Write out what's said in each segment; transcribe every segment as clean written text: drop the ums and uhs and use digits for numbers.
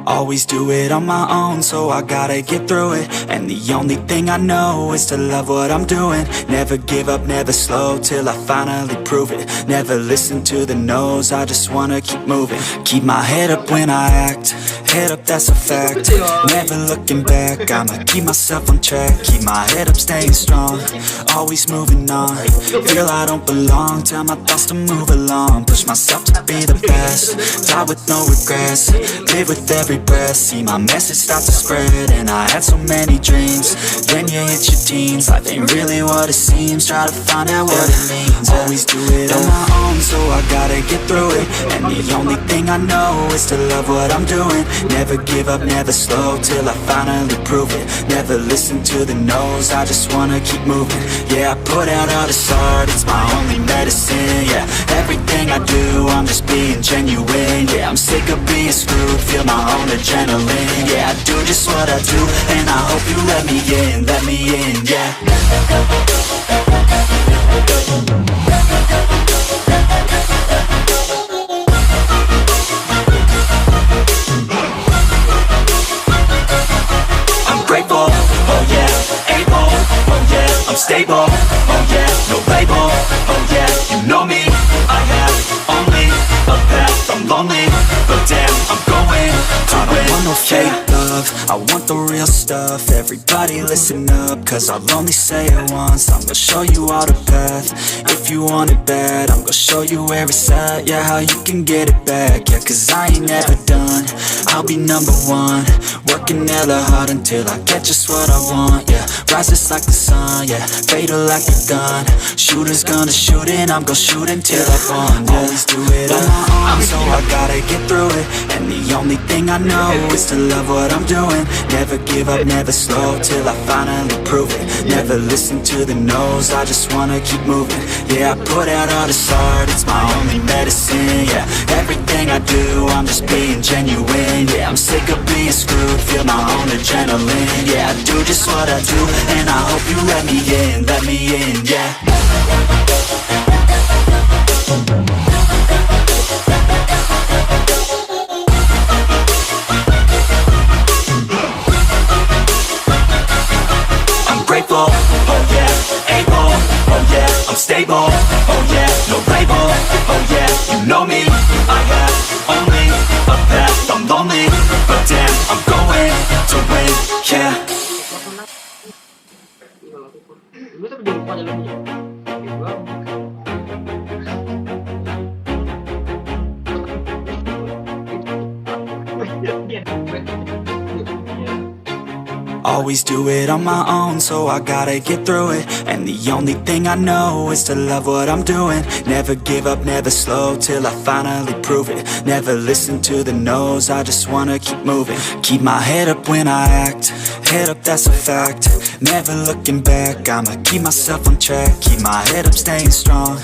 Always do it on my own, so I gotta get through it. And the only thing I know is to love what I'm doing. Never give up, never slow, till I finally prove it. Never listen to the no's, I just wanna keep moving. Keep my head up when I act, head up, that's a fact. Never looking back, I'ma keep myself on track. Keep my head up, staying strong, always moving on. Feel I don't belong, tell my thoughts to move along. Push myself to be the best, die with no regrets. Live with every breath, see my message start to spread. And I had so many dreams, then you hit your teens. Life ain't really what it seems, try to find out what it means. Always do it on my own, so I gotta get through it. And the only thing I know is to love what I'm doing. Never give up, never slow, till I finally prove it. Never listen to the no's, I just wanna keep moving. Yeah, I put out all this art, it's my only medicine. Yeah, everything I do, I'm just being genuine. Yeah, I'm sick of being screwed, feel my own adrenaline. Yeah, I do just what I do, and I hope you let me in, yeah. I'm grateful, oh yeah, able, oh yeah, I'm stable, oh yeah, no label, oh yeah, you know me, I have only a path, I'm lonely, but damn, I'm going to win. I don't want no fake love, I want the real stuff. Everybody listen up, cause I'll only say it once. I'm gonna show you all the path, if you want it bad. I'm gonna show you where it's at, yeah, how you can get it back. Yeah, cause I ain't never done, I'll be number one. Working hella hard until I get just what I want, yeah. Rises like the sun, yeah, fatal like a gun. Shooters gonna shoot and I'm gonna shoot until I won, yeah. Always do it on my own, so I gotta get through it. And the only thing I know is to love what I'm doing. Never give up, never slow, till I finally prove it. Never listen to the no's, I just wanna keep moving. Yeah, I put out all this art, it's my only medicine. Yeah, everything I do, I'm just being genuine. Yeah, I'm sick of being screwed, feel my own adrenaline. Yeah, I do just what I do, and I hope you let me in, yeah. Grateful, oh yeah, able, oh yeah, I'm stable, oh yeah, no label, oh yeah, you know me, I have only a path, I'm lonely, but damn, I'm going to win, yeah. Always do it on my own, so I gotta get through it. And the only thing I know is to love what I'm doing. Never give up, never slow, till I finally prove it. Never listen to the no's, I just wanna keep moving. Keep my head up when I act, head up, that's a fact. Never looking back, I'ma keep myself on track. Keep my head up, staying strong,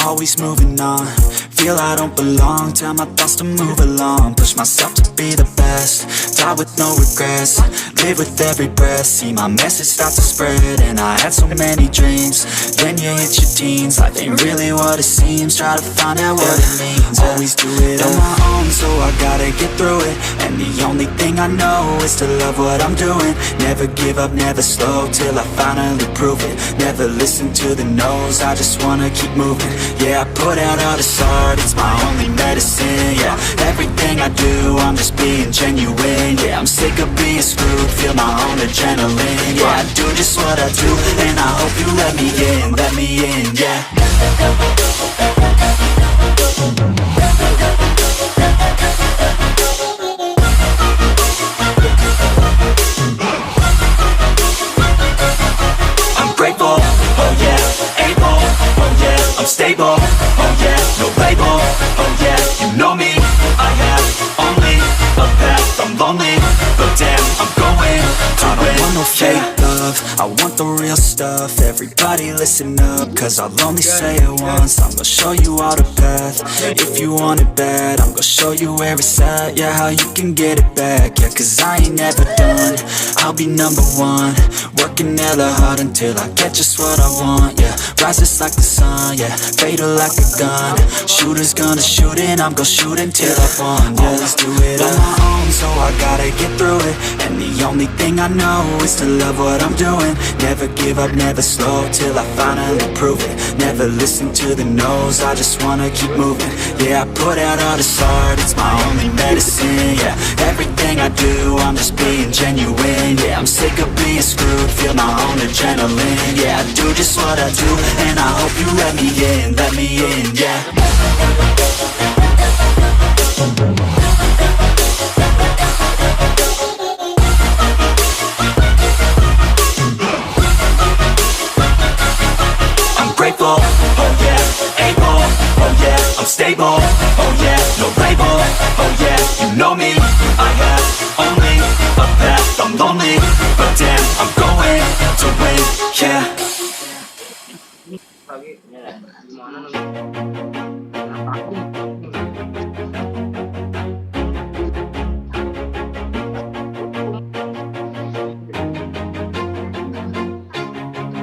always moving on. Feel I don't belong, tell my thoughts to move along. Push myself to be the best, die with no regrets. Live with every breath, see my message start to spread. And I had so many dreams, then you hit your teens. Life ain't really what it seems, try to find out what it means. Always do it on my own, so I gotta get through it. And the only thing I know is to love what I'm doing. Never give up, never slow, till I finally prove it. Never listen to the no's, I just wanna keep moving. Yeah, I put out all this art, it's my only medicine. Yeah, everything I do, I'm just being genuine. Yeah, I'm sick of being screwed, feel my own adrenaline. Yeah, I do just what I do, and I hope you let me in, yeah. I'm grateful, oh yeah, able, oh yeah, I'm stable, oh yeah, no label, oh yeah, you know me, I have only a path, I'm lonely, but damn, I'm going to win. I don't want no fake love, love, I want the real stuff. Everybody listen up, cause I'll only say it once. I'm gonna show you all the path. If you want it bad, I'm gonna show you where it's at. Yeah, how you can get it back. Yeah, cause I ain't never done. I'll be number one, working hella hard until I get just what I want. Yeah, rises like the sun, yeah, fatal like a gun. Shooters gonna shoot and I'm gonna shoot until I won. Yeah, always do it on my own, so I gotta get through it. And the only thing I know is to love what I'm doing. Never give up, never slow, till I finally prove it. Never listen to the no's, I just wanna keep moving. Yeah, I put out all this art, it's my only medicine. Yeah, everything I do, I'm just being genuine. Yeah, I'm sick of being screwed, feel my own adrenaline. Yeah, I do just what I do, and I hope you let me in, yeah. Grateful, oh yeah, able, oh yeah, I'm stable, oh yeah, no label, oh yeah, you know me, I have only a path, I'm lonely, but damn, I'm going to win, yeah.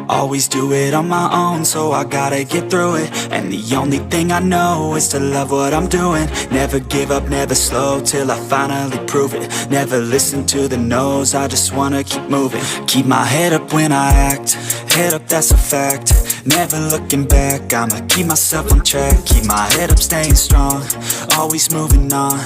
Always do it on my own, so I gotta get through it. And the only thing I know is to love what I'm doing. Never give up, never slow, till I finally prove it. Never listen to the no's, I just wanna keep moving. Keep my head up when I act, head up, that's a fact. Never looking back, I'ma keep myself on track. Keep my head up, staying strong, always moving on.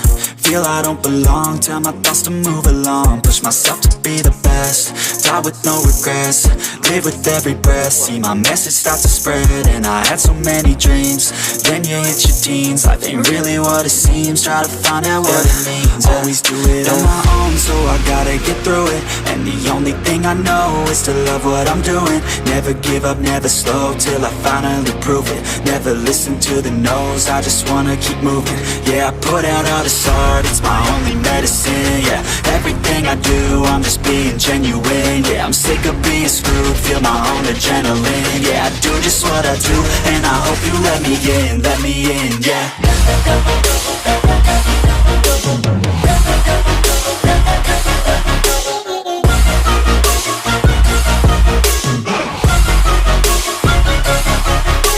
Feel I don't belong, tell my thoughts to move along. Push myself to be the best, die with no regrets. Live with every breath, see my message start to spread. And I had so many dreams, then you hit your teens. Life ain't really what it seems, try to find out what it means. Always do it on my own, so I gotta get through it. And the only thing I know is to love what I'm doing. Never give up, never slow, till I finally prove it. Never listen to the no's, I just wanna keep moving. Yeah, I put out all this art, it's my only medicine. Yeah, everything I do, I'm just being genuine. Yeah, I'm sick of being screwed, feel my own adrenaline. Yeah, I do just what I do, and I hope you let me in, yeah.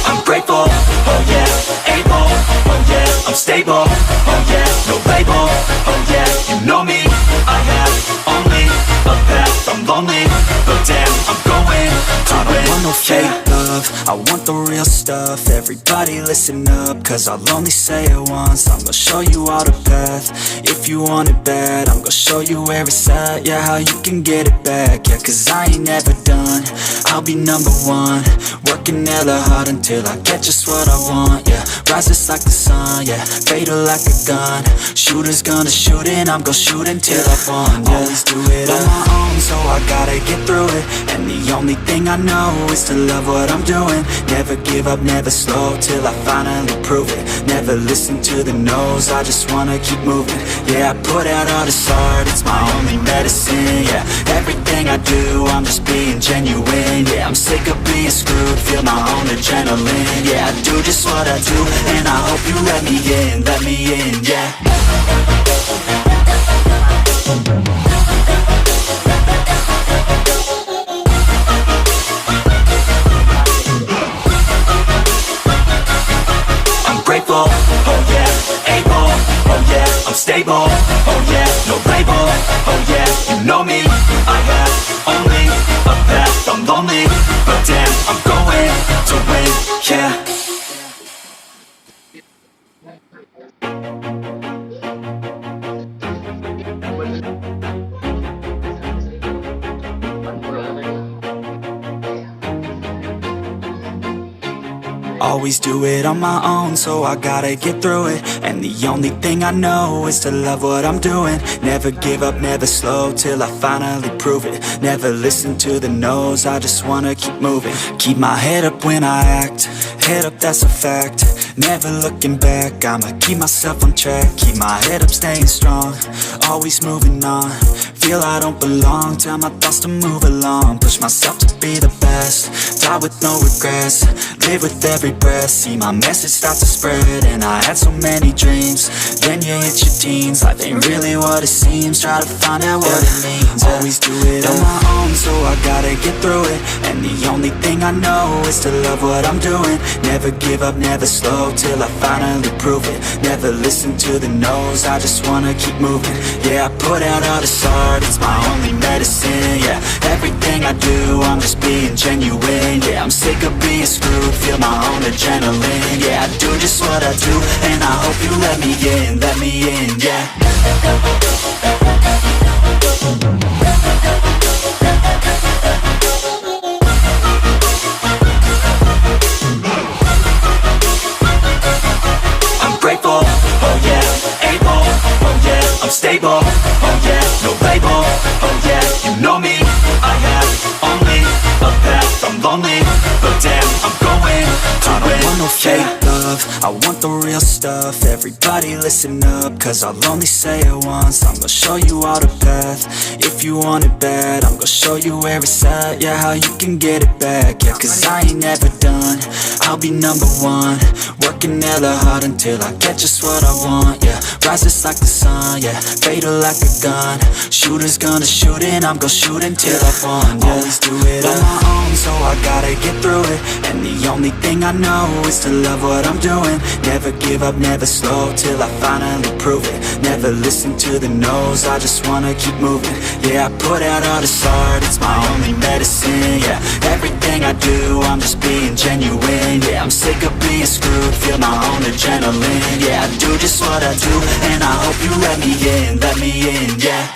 I'm grateful, oh yeah, able, oh yeah, I'm stable, oh yeah, no label, oh yeah, you know me, I have only a path, I'm lonely, but damn, I'm going to win. I don't want no fake love, I want the real stuff. Everybody listen up, cause I'll only say it once. I'm gonna show you all the path. If you want it bad, I'm gonna show you where it's at. Yeah, how you can get it back. Yeah, cause I ain't never done. I'll be number one, working hella hard until I get just what I want. Yeah, rises like the sun, yeah, fatal like a gun. Shooters gonna shoot and I'm gonna shoot until I won. Yeah, always do it on my own, so I gotta get through it. And the only thing I know is to love what I'm doing. Never give up, never slow, till I finally prove it. Never listen to the no's, I just wanna keep moving. Yeah, I put out all this art, it's my only medicine. Yeah, everything I do, I'm just being genuine. Yeah, I'm sick of being screwed, feel my own adrenaline. Yeah, I do just what I do, and I hope you let me in, yeah. I'm grateful, oh yeah, able, oh yeah, I'm stable, oh yeah, no label, oh yeah, you know me, I have only a path, I'm lonely, but damn, I'm going to win, yeah. Always do it on my own, so I gotta get through it. And the only thing I know is to love what I'm doing. Never give up, never slow, till I finally prove it. Never listen to the no's, I just wanna keep moving. Keep my head up when I act, head up, that's a fact. never looking back. I'ma keep myself on track, keep my head up, staying strong, always moving on. Feel I don't belong, tell my thoughts to move along. Push myself to be the best, die with no regrets, live with every breath. See my message start to spread, and I had so many dreams. Then you hit your teens, life ain't really what it seems. Try to find out what it means. Always do it on my own, so I gotta get through it. And the only thing I know is to love what I'm doing. Never give up, never slow, till I finally prove it. Never listen to the no's, I just wanna keep moving. Yeah, I put out all this art, it's my only medicine. Yeah, everything I do, I'm just being genuine. Yeah, I'm sick of being screwed, feel my own adrenaline. Yeah, I do just what I do, and I hope you let me in, yeah. I'm grateful, oh yeah, able, oh yeah, I'm stable, oh yeah, no label, oh yeah, you know me, I have only a path, I'm lonely, but damn, I'm going to win. I don't want no fake love, I want the real stuff. Everybody listen up, cause I'll only say it once. I'm gonna show you all the path, if you want it bad. I'm gonna show you where it's at, yeah, how you can get it back. Yeah, cause I ain't never done, I'll be number one. Working hella hard until I get just what I want, yeah. Rises like the sun, yeah, fatal like a gun. Shooter's gonna shoot and I'm gonna shoot until I've won, yeah. Always do it on my own, so I gotta get through it. And the only thing I know is to love what I'm doing. Never give up, never slow, till I finally prove it. Never listen to the no's, I just wanna keep moving. Yeah, I put out all this art, it's my only medicine. Yeah, everything I do, I'm just being genuine. Yeah, I'm sick of being screwed, feel my own adrenaline. Yeah, I do just what I do, and I hope you let me in, yeah.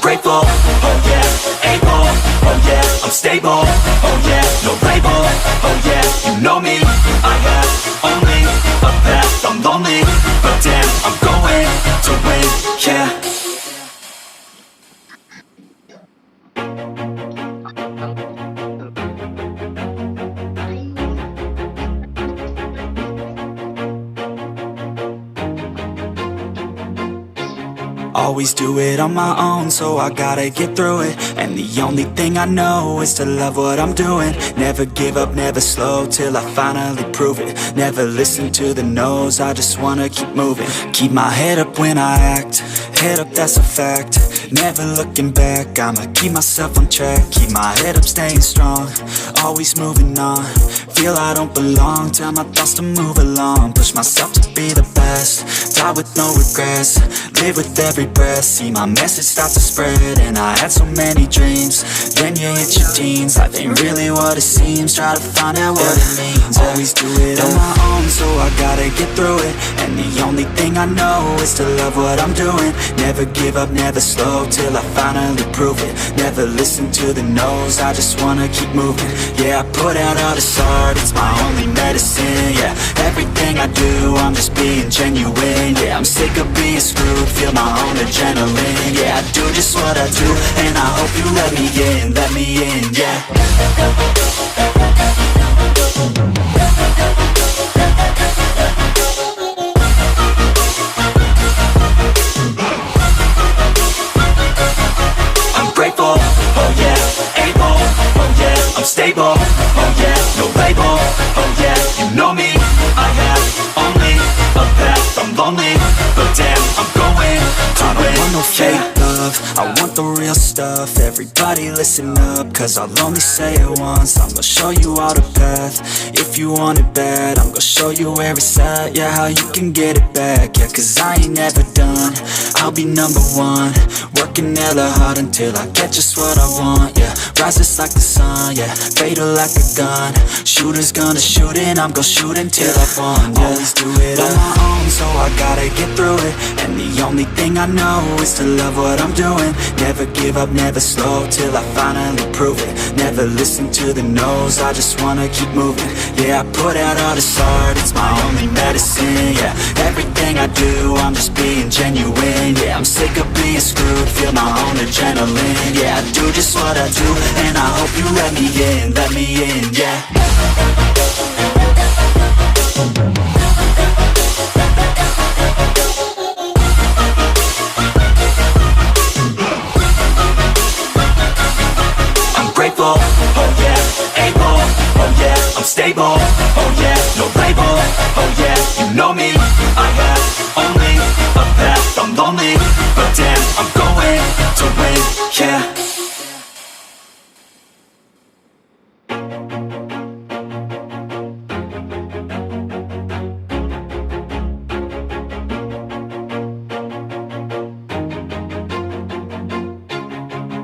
Grateful, oh yeah, able, oh yeah, I'm stable, oh yeah, no label, oh yeah, you know me, I have only a path, I'm lonely, but damn, I'm going to win, yeah. Always do it on my own, so I gotta get through it. And the only thing I know is to love what I'm doing. Never give up, never slow, till I finally prove it. Never listen to the no's, I just wanna keep moving. Keep my head up when I act, head up, that's a fact. Never looking back, I'ma keep myself on track. Keep my head up, staying strong, always moving on. Feel I don't belong, tell my thoughts to move along. Push myself to be the best, die with no regrets, live with every breath. See my message start to spread, and I had so many dreams. Then you hit your teens, life ain't really what it seems. Try to find out what it means. Always do it on my own, so I gotta get through it. And the only thing I know is to love what I'm doing. Never give up, never slow, till I finally prove it. Never listen to the no's, I just wanna keep moving. Yeah, I put out all this art, it's my only medicine. Yeah, everything I do, I'm just being genuine. Yeah, I'm sick of being screwed, feel my own adrenaline. Yeah, I do just what I do, and I hope you let me in, yeah. I'm grateful, oh yeah, able, oh yeah, I'm stable, oh yeah, no label, oh yeah, you know me, I have only a path, I'm lonely, but damn, I'm going to win. I don't want no fake love, I want the real stuff. Everybody listen up, cause I'll only say it once. I'm gonna show you all the path, if you want it bad. I'm gonna show you where it's at, yeah, how you can get it back. Yeah, cause I ain't never done, I'll be number one. Working hella hard until I get just what I want, yeah. Rises like the sun, yeah, fatal like a gun. Shooter's gonna shoot and I'm gonna shoot until I've won, yeah. Always do it on my own, so I gotta get through it. And the only thing I know is to love what I'm doing. Never give up, never slow, till I finally prove it. Never listen to the no's, I just wanna keep moving. Yeah, Yeah, I put out all this art, it's my only medicine. Yeah, everything I do, I'm just being genuine. Yeah, I'm sick of being screwed, feel my own adrenaline. Yeah, I do just what I do, and I hope you let me in, yeah. Grateful, oh yeah, able, oh yeah, I'm stable, oh yeah, no label, oh yeah, you know me, I have only a path, I'm lonely, but damn, I'm going to win, yeah.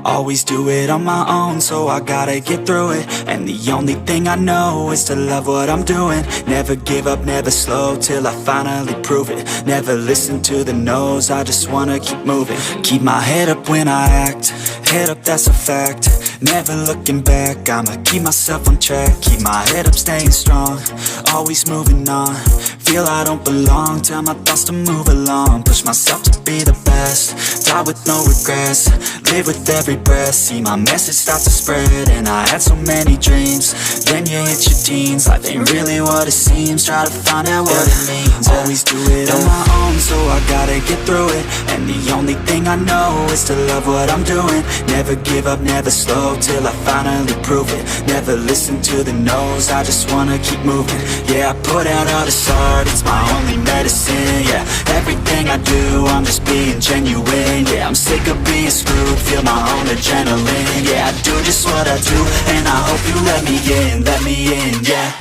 Always do it on my own, so I gotta get through it. And the only thing I know is to love what I'm doing. Never give up, never slow, till I finally prove it. Never listen to the no's, I just wanna keep moving. Keep my head up when I act, head up, that's a fact. Never looking back, I'ma keep myself on track. Keep my head up, staying strong, always moving on. Feel I don't belong, tell my thoughts to move along. Push myself to be the best, die with no regrets. Live with every breath, see my message start to spread. And I had so many dreams, then you hit your teens. Life ain't really what it seems, try to find out what it means. Always do it on my own, so I gotta get through it. And the only thing I know is to love what I'm doing. Never give up, never slow, till I finally prove it. Never listen to the no's, I just wanna keep moving. Yeah, I put out all this art, it's my only medicine. Yeah, everything I do, I'm just being genuine. Yeah, I'm sick of being screwed, feel my own adrenaline. Yeah, I do just what I do, and I hope you let me in, yeah.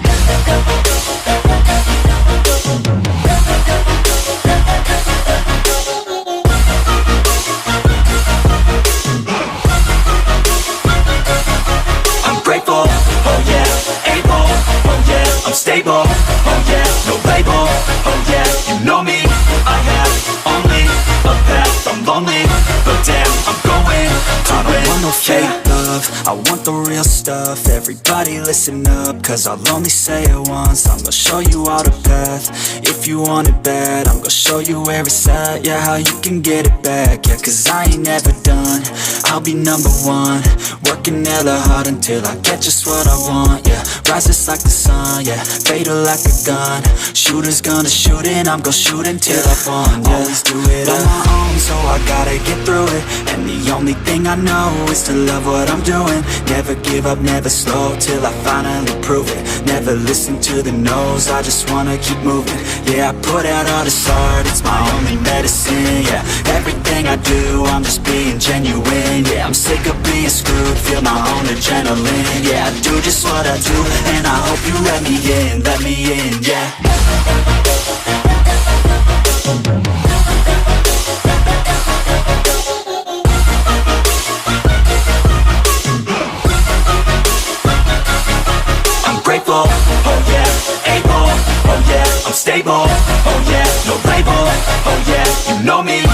I'm grateful, oh yeah, able, oh yeah, I'm stable, oh yeah, no label, oh yeah, you know me, I have only a path, I'm lonely, but damn, I'm going to win. I don't want no fake love, I want the real stuff. Everybody listen up, cause I'll only say it once. I'm gonna show you all the path, if you want it bad. I'm gonna show you where it's at, yeah, how you can get it back. Yeah, cause I ain't never done, I'll be number one. Working hella hard until I get just what I want, yeah. Rises like the sun, yeah, fatal like a gun. Shooter's gonna shoot and I'm gonna shoot until I won, yeah. Always do it on my own, so I gotta get through it. And the only thing I know is to love what I'm doing. Never give up, never slow, till I finally prove it. Never listen to the no's, I just wanna keep moving. Yeah, I put out all this art, it's my only medicine. Yeah, everything I do, I'm just being genuine. Yeah, I'm sick of being screwed, feel my own adrenaline. Yeah, I do just what I do, and I hope you let me in, yeah. I'm grateful, oh yeah, able, oh yeah, I'm stable, oh yeah, no label, oh yeah, you know me,